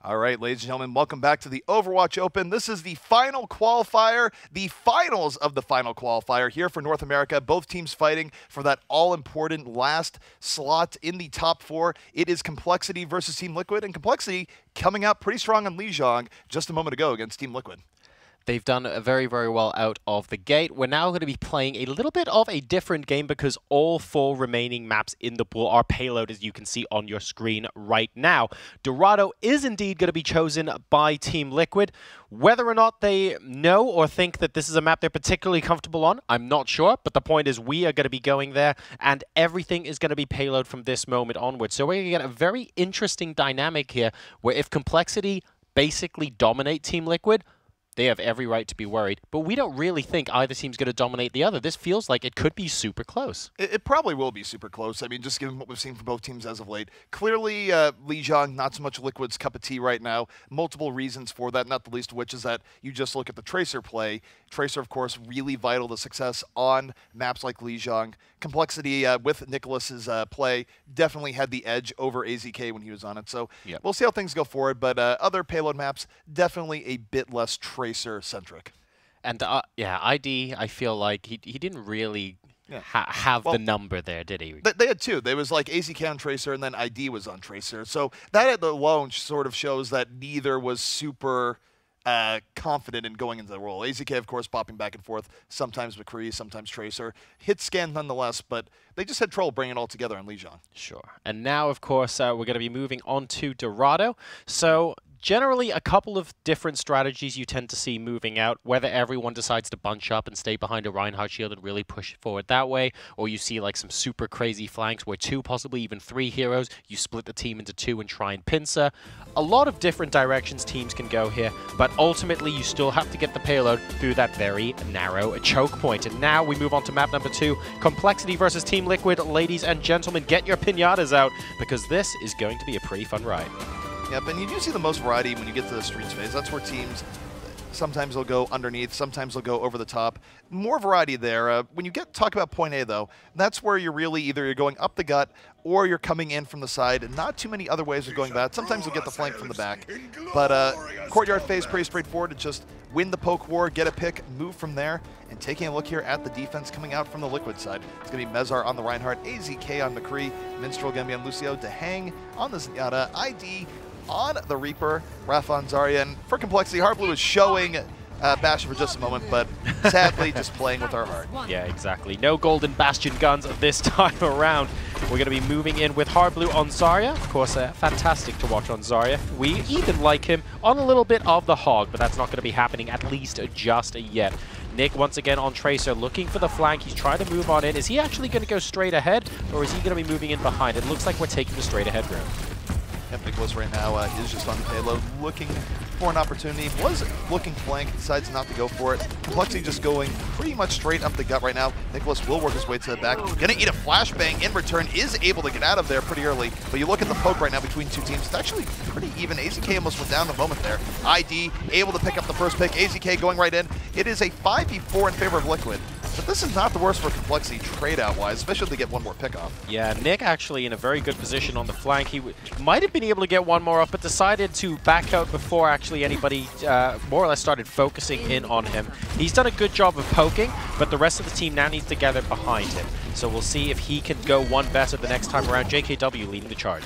All right, ladies and gentlemen, welcome back to the Overwatch Open. This is the final qualifier, the finals of the final qualifier here for North America. Both teams fighting for that all-important last slot in the top four. It is Complexity versus Team Liquid, and Complexity coming out pretty strong on Lijiang just a moment ago against Team Liquid. They've done very, very well out of the gate. We're now going to be playing a little bit of a different game because all four remaining maps in the pool are payload, as you can see on your screen right now. Dorado is indeed going to be chosen by Team Liquid. Whether or not they know or think that this is a map they're particularly comfortable on, I'm not sure. But the point is we are going to be going there, and everything is going to be payload from this moment onward. So we're going to get a very interesting dynamic here, where if Complexity basically dominate Team Liquid, they have every right to be worried, but we don't really think either team's going to dominate the other. This feels like it could be super close. It probably will be super close. I mean, just given what we've seen from both teams as of late. Clearly, Lijiang, not so much Liquid's cup of tea right now. Multiple reasons for that, not the least of which is that you just look at the Tracer play. Tracer, of course, really vital to success on maps like Lijiang. Complexity with Nicholas's play definitely had the edge over AZK when he was on it. So We'll see how things go forward, but other payload maps, definitely a bit less Tracer-centric. And yeah, ID, I feel like he didn't really have the number there, did he? They had two. There was like AZK on Tracer, and then ID was on Tracer. So that alone sort of shows that neither was super confident in going into the role. AZK, of course, popping back and forth, sometimes McCree, sometimes Tracer. Hit scan nonetheless, but they just had trouble bringing it all together on Lijiang. Sure. And now, of course, we're going to be moving on to Dorado. So generally, a couple of different strategies you tend to see moving out, whether everyone decides to bunch up and stay behind a Reinhardt shield and really push forward that way, or you see like some super crazy flanks where two, possibly even three heroes, you split the team into two and try and pincer. A lot of different directions teams can go here, but ultimately you still have to get the payload through that very narrow choke point. And now we move on to map number 2, Complexity versus Team Liquid. Ladies and gentlemen, get your pinatas out, because this is going to be a pretty fun ride. Yep, and you do see the most variety when you get to the streets phase. That's where teams, sometimes they'll go underneath, sometimes they'll go over the top. More variety there. When you talk about point A, though, that's where you're really either you're going up the gut or you're coming in from the side. Not too many other ways of going bad. Sometimes you'll get the flank from the back. But courtyard phase, pretty straightforward. It's just win the poke war, get a pick, move from there. And taking a look here at the defense coming out from the Liquid side. It's going to be Mezar on the Reinhardt, AZK on McCree, Minstrel going to be on Lucio, Dehang on the Zenyatta, ID on the Reaper, Rafa on Zarya, and for Complexity, Heart Blue is showing Bastion for just a moment, but sadly just playing with our heart. Yeah, exactly. No golden Bastion guns this time around. We're going to be moving in with Heart Blue on Zarya. Of course, fantastic to watch on Zarya. We even like him on a little bit of the hog, but that's not going to be happening at least just yet. Nick once again on Tracer, looking for the flank. He's trying to move on in. Is he actually going to go straight ahead, or is he going to be moving in behind? It looks like we're taking the straight ahead route. Yep, Nicholas right now is just on the payload, looking for an opportunity. Was looking flank, decides not to go for it. Complexity just going pretty much straight up the gut right now. Nicholas will work his way to the back. Gonna eat a flashbang in return, is able to get out of there pretty early. But you look at the poke right now between two teams, it's actually pretty even. AZK almost went down the moment there. ID able to pick up the first pick. AZK going right in. It is a 5v4 in favor of Liquid. But this is not the worst for Complexity trade-out-wise, especially if they get one more pick off. Yeah, Nick actually in a very good position on the flank. He might have been able to get one more off, but decided to back out before actually anybody more or less started focusing in on him. He's done a good job of poking, but the rest of the team now needs to gather behind him. So we'll see if he can go one better the next time around. JKW leading the charge.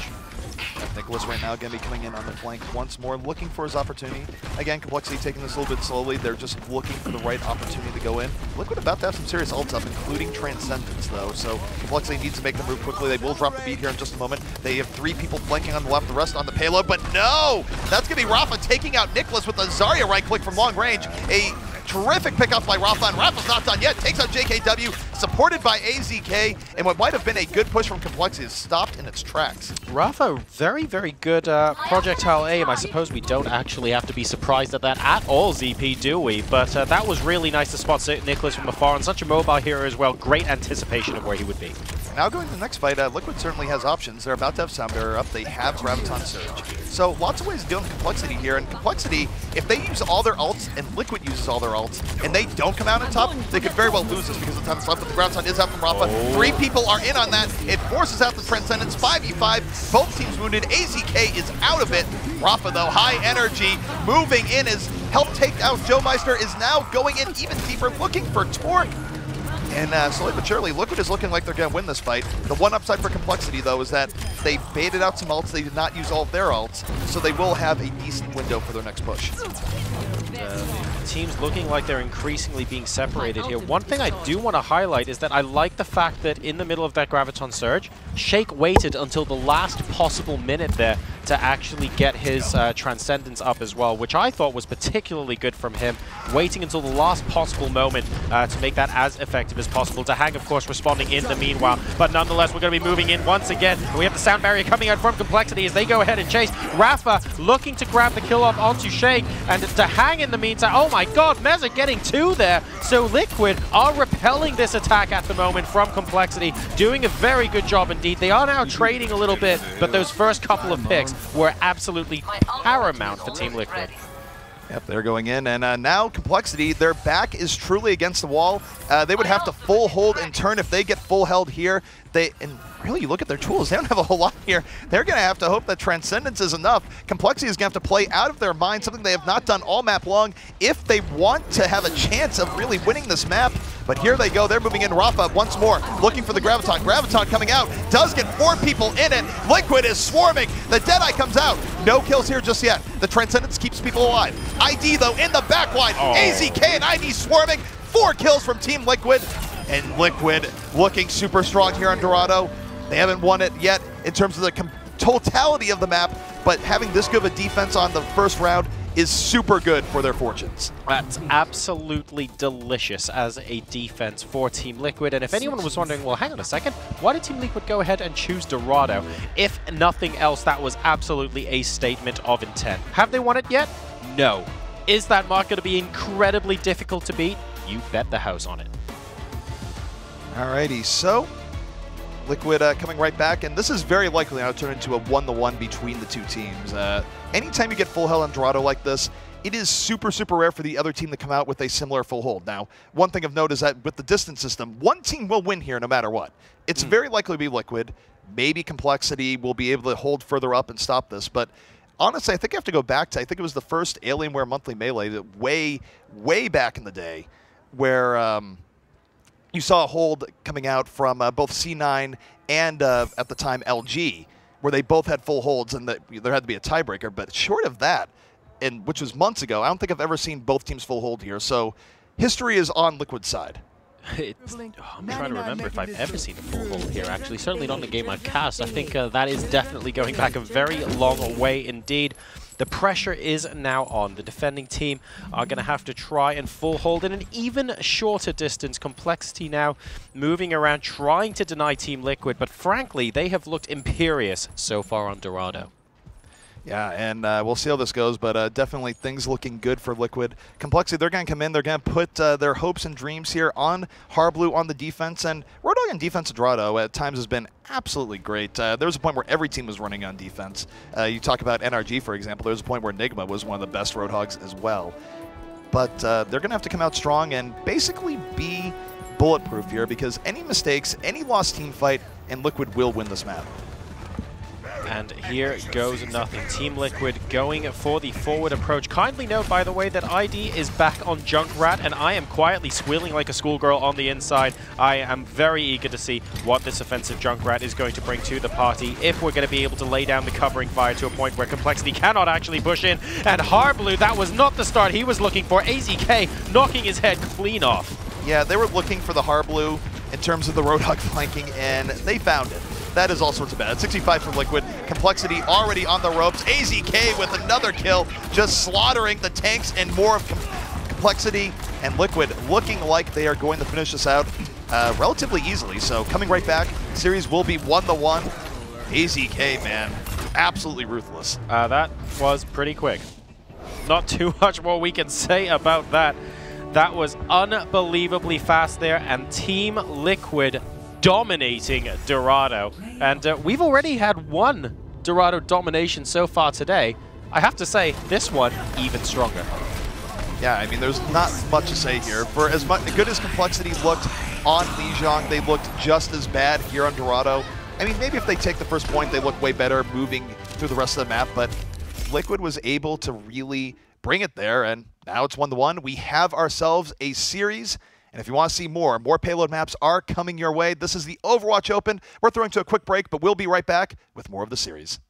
Nicholas right now going to be coming in on the flank once more, looking for his opportunity. Again, Complexity taking this a little bit slowly. They're just looking for the right opportunity to go in. Liquid about to have some serious ults up, including Transcendence, though. So Complexity needs to make the move quickly. They will drop the beat here in just a moment. They have 3 people flanking on the left, the rest on the payload. But no! That's going to be Rafa taking out Nicholas with a Zarya right-click from long range. A terrific pickup by Rafa, and Rafa's not done yet. Takes out JKW, supported by AZK, and what might have been a good push from Complexity is stopped in its tracks. Rafa, very, very good projectile aim. I suppose we don't actually have to be surprised at that at all, ZP, do we? But that was really nice to spot Nicholas from afar, and such a mobile hero as well. Great anticipation of where he would be. Now going to the next fight, Liquid certainly has options. They're about to have Sound Barrier up. They have Graviton Surge. So lots of ways of dealing with Complexity here. And Complexity, if they use all their ults and Liquid uses all their ults, and they don't come out on top, they could very well lose this because of the time that's left. But the Graviton is out from Rafa. 3 people are in on that. It forces out the Transcendence. 5v5. Both teams wounded. AZK is out of it. Rafa, though, high energy, moving in as help take out Joe Meister, is now going in even deeper, looking for Torque. And slowly but surely, Liquid is looking like they're going to win this fight. The one upside for Complexity, though, is that they baited out some ults. They did not use all of their ults, so they will have a decent window for their next push. Teams looking like they're increasingly being separated here. One thing I do want to highlight is that I like the fact that in the middle of that Graviton Surge, Shake waited until the last possible minute there to actually get his Transcendence up as well, which I thought was particularly good from him, waiting until the last possible moment to make that as effective as possible. Dahang, of course, responding in the meanwhile, but nonetheless, we're going to be moving in once again. We have the Sound Barrier coming out from Complexity as they go ahead and chase. Rafa looking to grab the kill off onto Shake, and Dahang in the meantime. Oh my god, Meza getting 2 there. So Liquid are repelling this attack at the moment from Complexity, doing a very good job indeed. They are now trading a little bit, but those first couple of picks were absolutely paramount for Team Liquid. Yep, they're going in, and now Complexity, their back is truly against the wall. They would have to full hold and turn if they get full held here. And really, you look at their tools, they don't have a whole lot here. They're going to have to hope that Transcendence is enough. Complexity is going to have to play out of their mind, something they have not done all map long, if they want to have a chance of really winning this map. But here they go, they're moving in. Rafa once more, looking for the Graviton. Graviton coming out, does get 4 people in it. Liquid is swarming, the Deadeye comes out. No kills here just yet. The Transcendence keeps people alive. ID, though, in the back line. AZK and ID swarming. 4 kills from Team Liquid. And Liquid looking super strong here on Dorado. They haven't won it yet in terms of the totality of the map, but having this good of a defense on the first round is super good for their fortunes. That's absolutely delicious as a defense for Team Liquid. And if anyone was wondering, well, hang on a second, why did Team Liquid go ahead and choose Dorado? If nothing else, that was absolutely a statement of intent. Have they won it yet? No. Is that mark going to be incredibly difficult to beat? You bet the house on it. Alrighty, so Liquid coming right back, and this is very likely now to turn into a 1-to-1 between the two teams. Anytime you get full held on Dorado like this, it is super, super rare for the other team to come out with a similar full hold. Now, one thing of note is that with the distance system, one team will win here no matter what. It's very likely to be Liquid. Maybe Complexity will be able to hold further up and stop this, but honestly, I think I have to go back to, I think it was the first Alienware Monthly Melee way, way back in the day where you saw a hold coming out from both C9 and, at the time, LG, where they both had full holds and there had to be a tiebreaker. But short of that, and which was months ago, I don't think I've ever seen both teams full hold here. So history is on Liquid's side. I'm trying to remember if I've ever seen a full hold here, actually. Certainly not in a game I've cast. I think that is definitely going back a very long way indeed. The pressure is now on. The defending team are going to have to try and full hold in an even shorter distance. Complexity now moving around, trying to deny Team Liquid, but frankly, they have looked imperious so far on Dorado. Yeah, and we'll see how this goes, but definitely things looking good for Liquid. Complexity, they're going to come in, they're going to put their hopes and dreams here on Harblue on the defense, and Roadhog on defense at Dorado at times has been absolutely great. There was a point where every team was running on defense. You talk about NRG, for example, there was a point where Enigma was one of the best Roadhogs as well. But they're going to have to come out strong and basically be bulletproof here, because any mistakes, any lost team fight, and Liquid will win this map. And here goes nothing. Team Liquid going for the forward approach. Kindly note, by the way, that ID is back on Junkrat, and I am quietly squealing like a schoolgirl on the inside. I am very eager to see what this offensive Junkrat is going to bring to the party, if we're going to be able to lay down the covering fire to a point where Complexity cannot actually push in. And Harblue, that was not the start he was looking for. AZK knocking his head clean off. Yeah, they were looking for the Harblue in terms of the Roadhog flanking, and they found it. That is all sorts of bad. 65 from Liquid. Complexity already on the ropes. AZK with another kill, just slaughtering the tanks and more of Complexity. And Liquid looking like they are going to finish this out relatively easily. So coming right back, series will be 1-to-1. AZK, man, absolutely ruthless. That was pretty quick. Not too much more we can say about that. That was unbelievably fast there, and Team Liquid dominating Dorado. And we've already had one Dorado domination so far today. I have to say, this one even stronger. Yeah, I mean, there's not much to say here. For as good as Complexity looked on Lijiang, they looked just as bad here on Dorado. I mean, maybe if they take the first point, they look way better moving through the rest of the map, but Liquid was able to really bring it there, and now it's 1-1. We have ourselves a series, and if you want to see more payload maps are coming your way. This is the Overwatch Open. We're throwing to a quick break, but we'll be right back with more of the series.